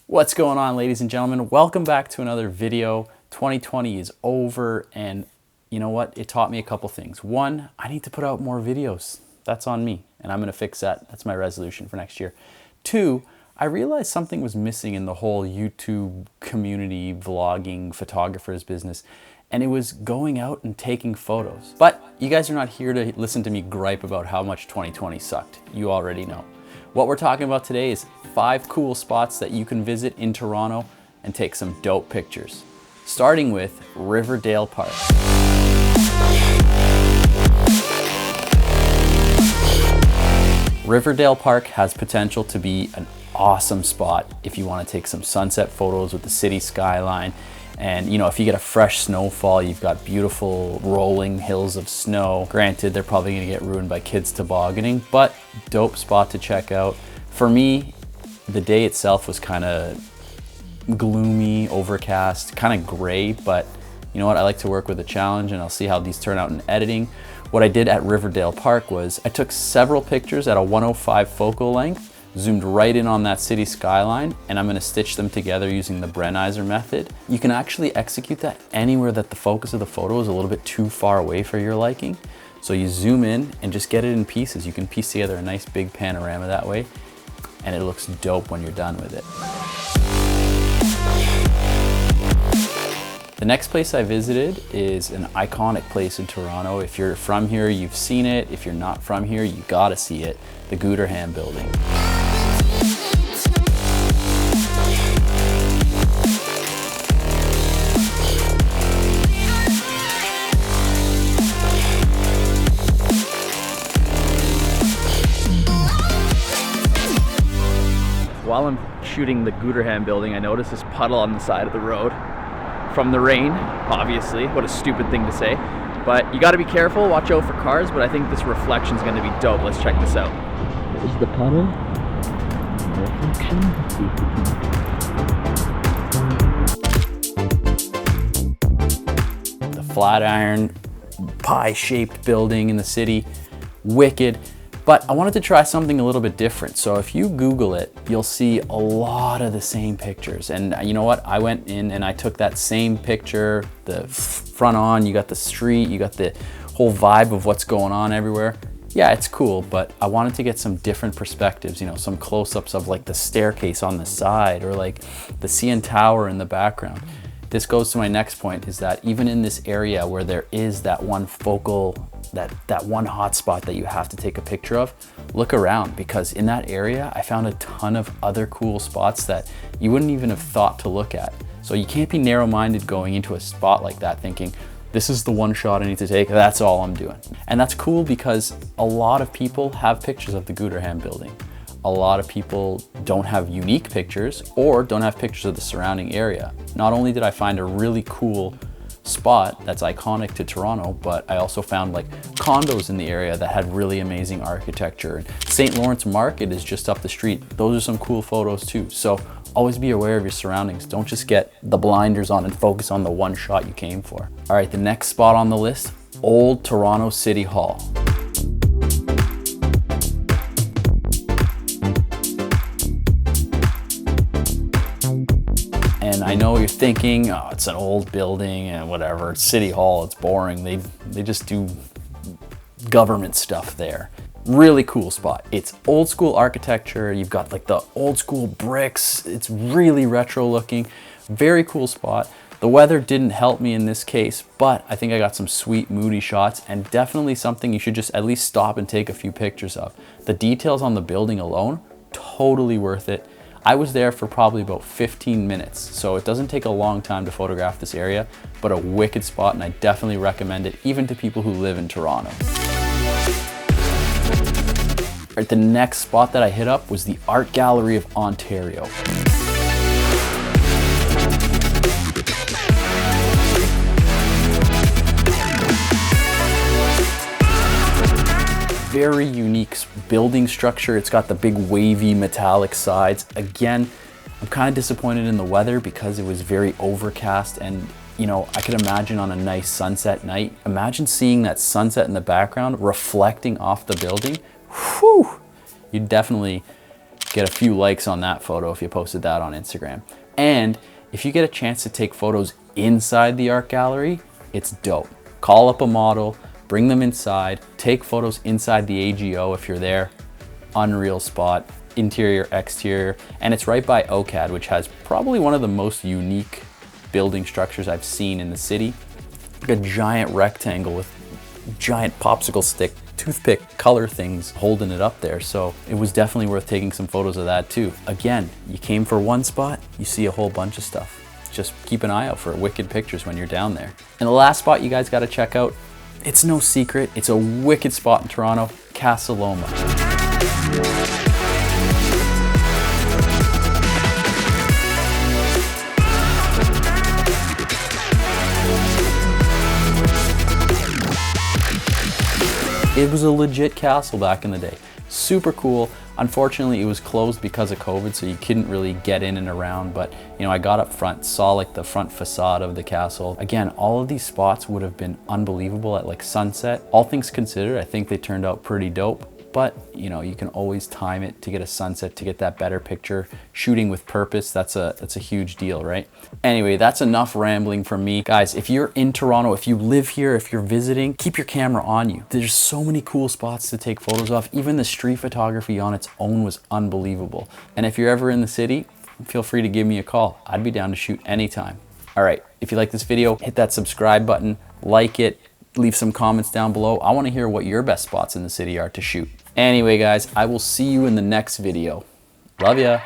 What's going on, ladies and gentlemen? Welcome back to another video. 2020 is over, and you know what? It taught me a couple things. One, I need to put out more videos. That's on me, and I'm gonna fix that. That's my resolution for next year. Two, I realized something was missing in the whole YouTube community, vlogging, photographers business, and it was going out and taking photos. But you guys are not here to listen to me gripe about how much 2020 sucked. You already know. What we're talking about today is 5 cool spots that you can visit in Toronto and take some dope pictures. Starting with Riverdale Park. Riverdale Park has potential to be an awesome spot if you want to take some sunset photos with the city skyline. And you know, if you get a fresh snowfall, you've got beautiful rolling hills of snow. Granted, they're probably gonna get ruined by kids tobogganing, but dope spot to check out. For me, the day itself was kind of gloomy, overcast, kind of gray, but you know what? I like to work with a challenge, and I'll see how these turn out in editing. What I did at Riverdale Park was I took several pictures at a 105 focal length, zoomed right in on that city skyline, and I'm gonna stitch them together using the Brennizer method. You can actually execute that anywhere that the focus of the photo is a little bit too far away for your liking. So you zoom in and just get it in pieces. You can piece together a nice big panorama that way, and it looks dope when you're done with it. The next place I visited is an iconic place in Toronto. If you're from here, you've seen it. If you're not from here, you gotta see it, the Gutterham Building. While I'm shooting the Gooderham Building, I noticed this puddle on the side of the road from the rain, obviously. What a stupid thing to say. But you gotta be careful, watch out for cars, but I think this reflection's gonna be dope. Let's check this out. Is the puddle reflection? The Flatiron pie-shaped building in the city, wicked. But I wanted to try something a little bit different. So if you Google it, you'll see a lot of the same pictures. And you know what? I went in and I took that same picture, the front on, you got the street, you got the whole vibe of what's going on everywhere. Yeah, it's cool, but I wanted to get some different perspectives, you know, some close-ups of like the staircase on the side or like the CN Tower in the background. This goes to my next point, is that even in this area where there is that one focal, that one hot spot that you have to take a picture of, look around, because in that area, I found a ton of other cool spots that you wouldn't even have thought to look at. So you can't be narrow-minded going into a spot like that thinking, this is the one shot I need to take, that's all I'm doing. And that's cool because a lot of people have pictures of the Gooderham Building. A lot of people don't have unique pictures or don't have pictures of the surrounding area. Not only did I find a really cool spot that's iconic to Toronto, but I also found like condos in the area that had really amazing architecture. And St. Lawrence Market is just up the street. Those are some cool photos too. So always be aware of your surroundings. Don't just get the blinders on and focus on the one shot you came for. All right, the next spot on the list, Old Toronto City Hall. And I know you're thinking, oh, it's an old building and whatever, it's City Hall, it's boring. They just do government stuff there. Really cool spot. It's old school architecture. You've got like the old school bricks. It's really retro looking. Very cool spot. The weather didn't help me in this case, but I think I got some sweet moody shots, and definitely something you should just at least stop and take a few pictures of. The details on the building alone, totally worth it. I was there for probably about 15 minutes, so it doesn't take a long time to photograph this area, but a wicked spot, and I definitely recommend it even to people who live in Toronto. All right, the next spot that I hit up was the Art Gallery of Ontario. Very unique building structure. It's got the big wavy metallic sides. Again, I'm kind of disappointed in the weather because it was very overcast, and you know, I could imagine on a nice sunset night, imagine seeing that sunset in the background reflecting off the building. Whew! You'd definitely get a few likes on that photo if you posted that on Instagram. And if you get a chance to take photos inside the art gallery, it's dope. Call up a model, bring them inside, take photos inside the AGO if you're there. Unreal spot, interior, exterior, and it's right by OCAD, which has probably one of the most unique building structures I've seen in the city. Like a giant rectangle with giant popsicle stick, toothpick color things holding it up there. So it was definitely worth taking some photos of that too. Again, you came for one spot, you see a whole bunch of stuff. Just keep an eye out for wicked pictures when you're down there. And the last spot you guys got to check out, it's no secret, it's a wicked spot in Toronto, Casa Loma. It was a legit castle back in the day. Super cool. Unfortunately, it was closed because of COVID, so you couldn't really get in and around, but you know, I got up front, saw like the front facade of the castle. Again, all of these spots would have been unbelievable at like sunset. All things considered, I think they turned out pretty dope. But you know, you can always time it to get a sunset, to get that better picture. Shooting with purpose, that's a huge deal, right? Anyway, that's enough rambling from me. Guys, if you're in Toronto, if you live here, if you're visiting, keep your camera on you. There's so many cool spots to take photos of. Even the street photography on its own was unbelievable. And if you're ever in the city, feel free to give me a call. I'd be down to shoot anytime. All right, if you like this video, hit that subscribe button, like it, leave some comments down below. I want to hear what your best spots in the city are to shoot. Anyway, guys, I will see you in the next video. Love ya.